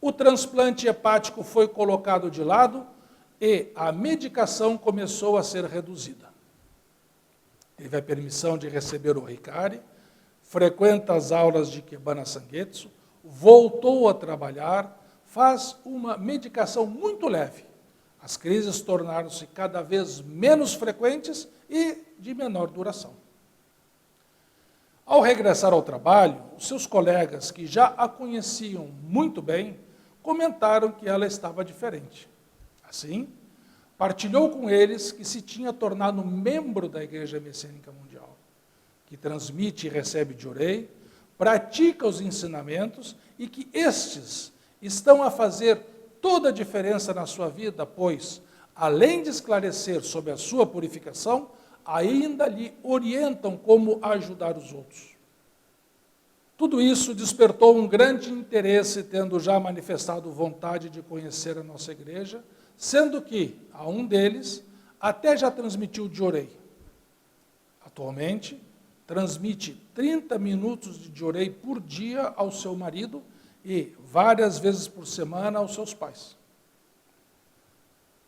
o transplante hepático foi colocado de lado e a medicação começou a ser reduzida. Teve a permissão de receber o Oricari, frequenta as aulas de Kebana Sangetsu, voltou a trabalhar, faz uma medicação muito leve. As crises tornaram-se cada vez menos frequentes e de menor duração. Ao regressar ao trabalho, os seus colegas, que já a conheciam muito bem, comentaram que ela estava diferente. Assim, partilhou com eles que se tinha tornado membro da Igreja Messiânica Mundial, que transmite e recebe Jorei, pratica os ensinamentos e que estes estão a fazer toda a diferença na sua vida, pois, além de esclarecer sobre a sua purificação, ainda lhe orientam como ajudar os outros. Tudo isso despertou um grande interesse, tendo já manifestado vontade de conhecer a nossa igreja, sendo que, a um deles, até já transmitiu Jorei. Atualmente, transmite 30 minutos de Jorei por dia ao seu marido e várias vezes por semana aos seus pais.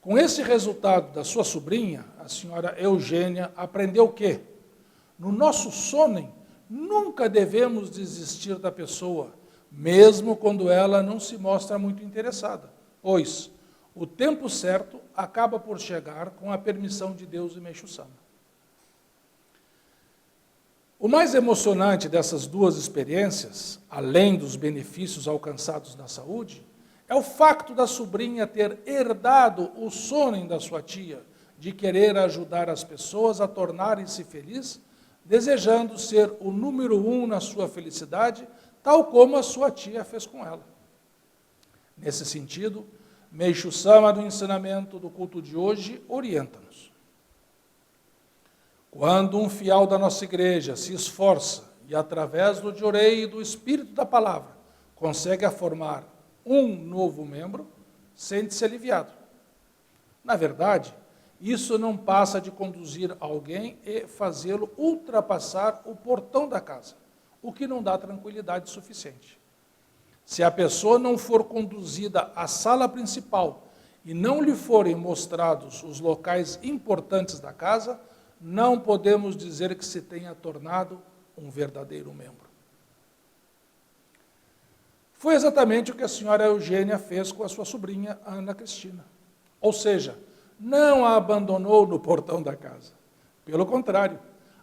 Com esse resultado da sua sobrinha, a senhora Eugênia aprendeu que, no nosso sonem, nunca devemos desistir da pessoa, mesmo quando ela não se mostra muito interessada, pois o tempo certo acaba por chegar com a permissão de Deus e Meixo Sama. O mais emocionante dessas duas experiências, além dos benefícios alcançados na saúde, é o facto da sobrinha ter herdado o sonho da sua tia, de querer ajudar as pessoas a tornarem-se felizes, desejando ser o número 1 na sua felicidade, tal como a sua tia fez com ela. Nesse sentido, Meixo Sama, do ensinamento do culto de hoje, orienta-nos. Quando um fiel da nossa igreja se esforça e, através do Jorei e do Espírito da Palavra, consegue formar um novo membro, sente-se aliviado. Na verdade, isso não passa de conduzir alguém e fazê-lo ultrapassar o portão da casa, o que não dá tranquilidade suficiente. Se a pessoa não for conduzida à sala principal e não lhe forem mostrados os locais importantes da casa, não podemos dizer que se tenha tornado um verdadeiro membro. Foi exatamente o que a senhora Eugênia fez com a sua sobrinha Ana Cristina. Ou seja, não a abandonou no portão da casa. Pelo contrário,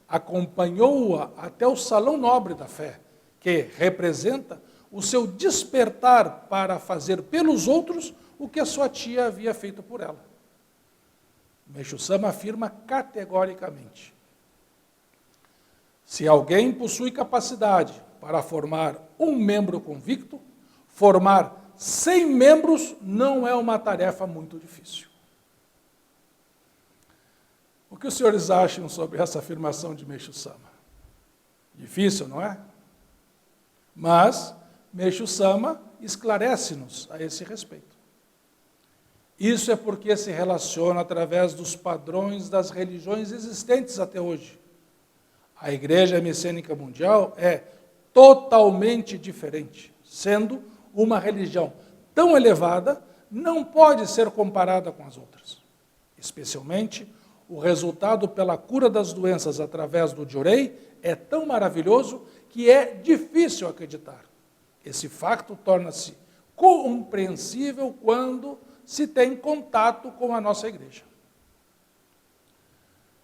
acompanhou-a até o salão nobre da fé, que representa o seu despertar para fazer pelos outros o que a sua tia havia feito por ela. Meixo Sama afirma categoricamente: se alguém possui capacidade para formar um membro convicto, formar 100 membros não é uma tarefa muito difícil. O que os senhores acham sobre essa afirmação de Meixo Sama? Difícil, não é? Mas Meixo Sama esclarece-nos a esse respeito. Isso é porque se relaciona através dos padrões das religiões existentes até hoje. A Igreja Messiânica Mundial é totalmente diferente, sendo uma religião tão elevada, não pode ser comparada com as outras. Especialmente, o resultado pela cura das doenças através do Jorei é tão maravilhoso que é difícil acreditar. Esse facto torna-se compreensível quando se tem contato com a nossa igreja.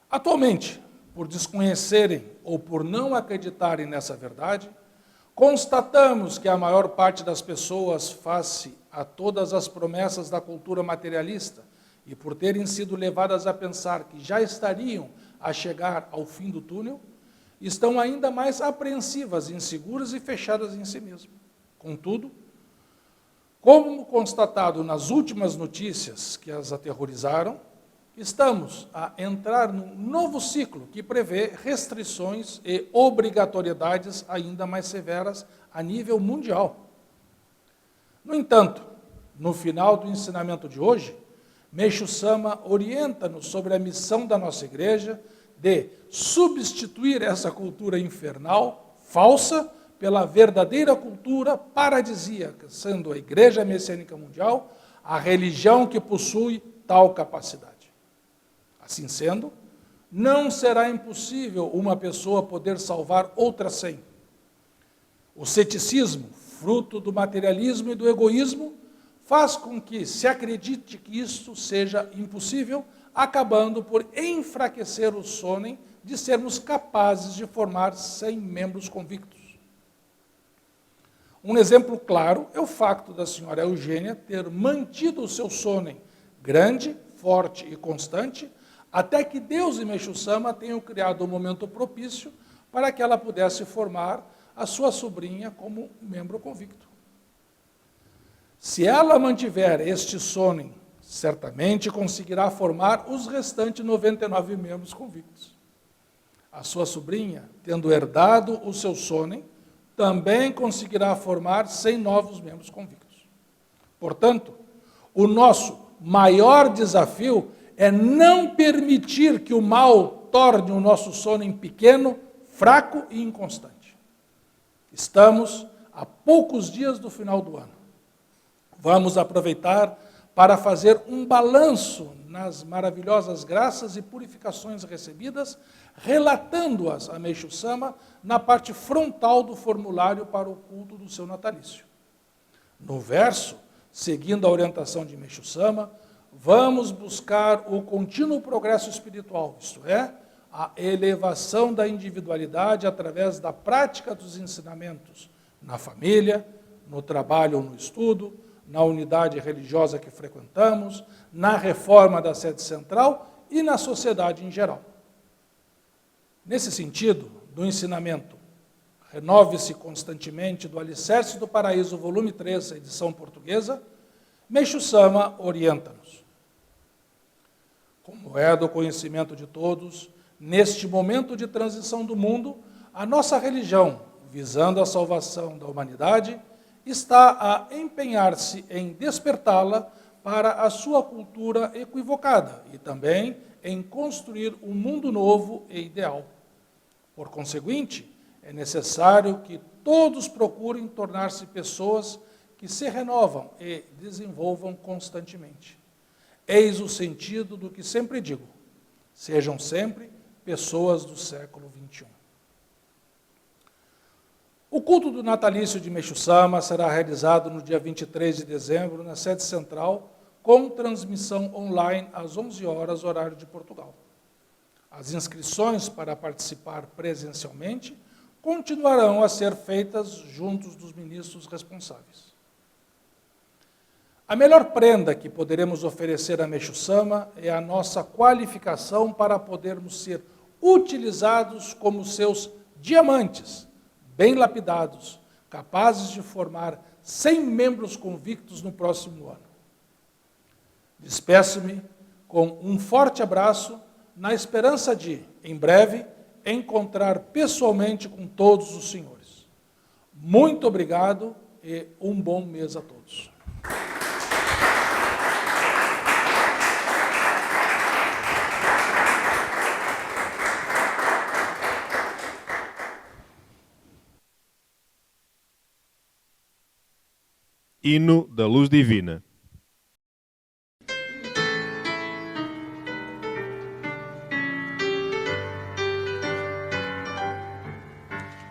Atualmente, por desconhecerem ou por não acreditarem nessa verdade, constatamos que a maior parte das pessoas, face a todas as promessas da cultura materialista, e por terem sido levadas a pensar que já estariam a chegar ao fim do túnel, estão ainda mais apreensivas, inseguras e fechadas em si mesmas. Contudo, como constatado nas últimas notícias que as aterrorizaram, estamos a entrar num novo ciclo que prevê restrições e obrigatoriedades ainda mais severas a nível mundial. No entanto, no final do ensinamento de hoje, Meixo Sama orienta-nos sobre a missão da nossa igreja de substituir essa cultura infernal, falsa, pela verdadeira cultura paradisíaca, sendo a Igreja Messiânica Mundial a religião que possui tal capacidade. Assim sendo, não será impossível uma pessoa poder salvar outras 100. O ceticismo, fruto do materialismo e do egoísmo, faz com que se acredite que isto seja impossível, acabando por enfraquecer o sonho de sermos capazes de formar 100 membros convictos. Um exemplo claro é o facto da senhora Eugênia ter mantido o seu sonho grande, forte e constante, até que Deus e Meixo Sama tenham criado um momento propício para que ela pudesse formar a sua sobrinha como membro convicto. Se ela mantiver este sonho, certamente conseguirá formar os restantes 99 membros convictos. A sua sobrinha, tendo herdado o seu sonho, também conseguirá formar 100 novos membros convictos. Portanto, o nosso maior desafio é não permitir que o mal torne o nosso sonho pequeno, fraco e inconstante. Estamos a poucos dias do final do ano. Vamos aproveitar para fazer um balanço nas maravilhosas graças e purificações recebidas, relatando-as a Meixo Sama na parte frontal do formulário para o culto do seu natalício. No verso, seguindo a orientação de Meixo Sama, vamos buscar o contínuo progresso espiritual, isto é, a elevação da individualidade através da prática dos ensinamentos na família, no trabalho ou no estudo, na unidade religiosa que frequentamos, na reforma da sede central e na sociedade em geral. Nesse sentido, do ensinamento Renove-se constantemente do Alicerce do Paraíso, volume 3, edição portuguesa, Meixo Sama orienta-nos. Como é do conhecimento de todos, neste momento de transição do mundo, a nossa religião, visando a salvação da humanidade, está a empenhar-se em despertá-la para a sua cultura equivocada e também em construir um mundo novo e ideal. Por conseguinte, é necessário que todos procurem tornar-se pessoas que se renovam e desenvolvam constantemente. Eis o sentido do que sempre digo: sejam sempre pessoas do século XXI. O culto do natalício de Meixo Sama será realizado no dia 23 de dezembro, na sede central, com transmissão online às 11 horas, horário de Portugal. As inscrições para participar presencialmente continuarão a ser feitas juntos dos ministros responsáveis. A melhor prenda que poderemos oferecer a Meixo Sama é a nossa qualificação para podermos ser utilizados como seus diamantes, bem lapidados, capazes de formar 100 membros convictos no próximo ano. Despeço-me com um forte abraço, na esperança de, em breve, encontrar pessoalmente com todos os senhores. Muito obrigado e um bom mês a todos. Hino da Luz Divina.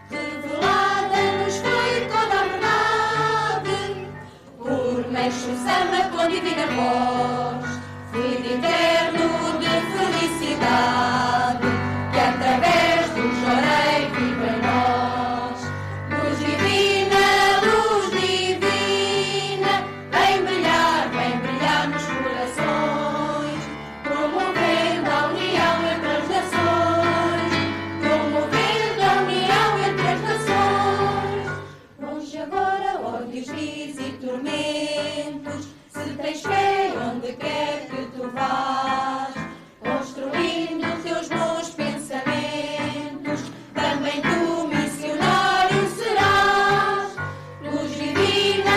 Revelada-nos foi toda a verdade, por Meixo Sama com divina voz, fluido eterno de felicidade, que através do chorei vive em nós. Luz divina, luz divina, vem brilhar nos corações, promovendo a união entre as nações, promovendo a união entre as nações. Longe agora ódios, ris e tormentos, se tens fé onde quer que tu vás, construindo teus bons pensamentos, também tu missionário serás. Luz divina,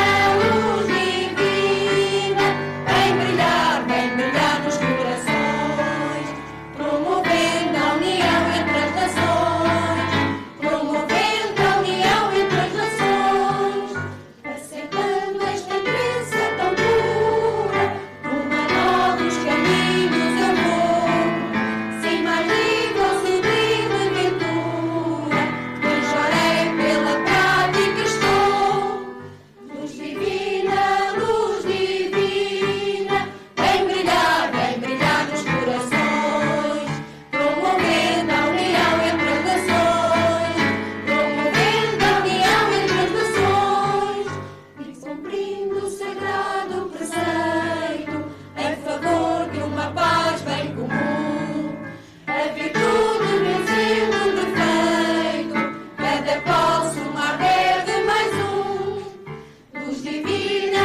vem brilhar nos corações, promovendo a união entre as nações, promovendo a união entre as nações, acertando esta crença tão pura, rumo a novos caminhos eu vou, sem mais livre ou sublime ventura, que chorei pela prática estou. Luz divina, vem brilhar nos corações, promovendo a união entre as nações, promovendo a união entre as nações, e cumprindo o sagrado preceito em favor de uma paz bem comum. A virtude vencendo o defeito, cada qual somar deve mais um. Luz divina,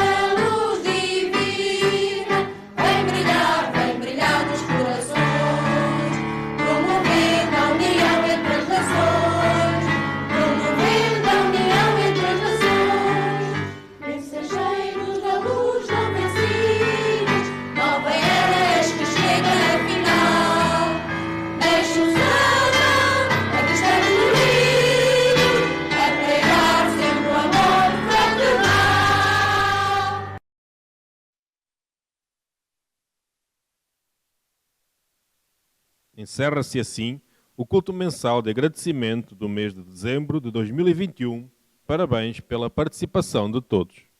vem brilhar nos corações, promovendo a união entre as nações, promovendo a união entre as nações. Mensageiros da luz não vencidos, nova era que chega afinal. Meixo Sama, aqui estamos unidos, a pregar sempre o amor fraternal. Encerra-se assim o culto mensal de agradecimento do mês de dezembro de 2021. Parabéns pela participação de todos.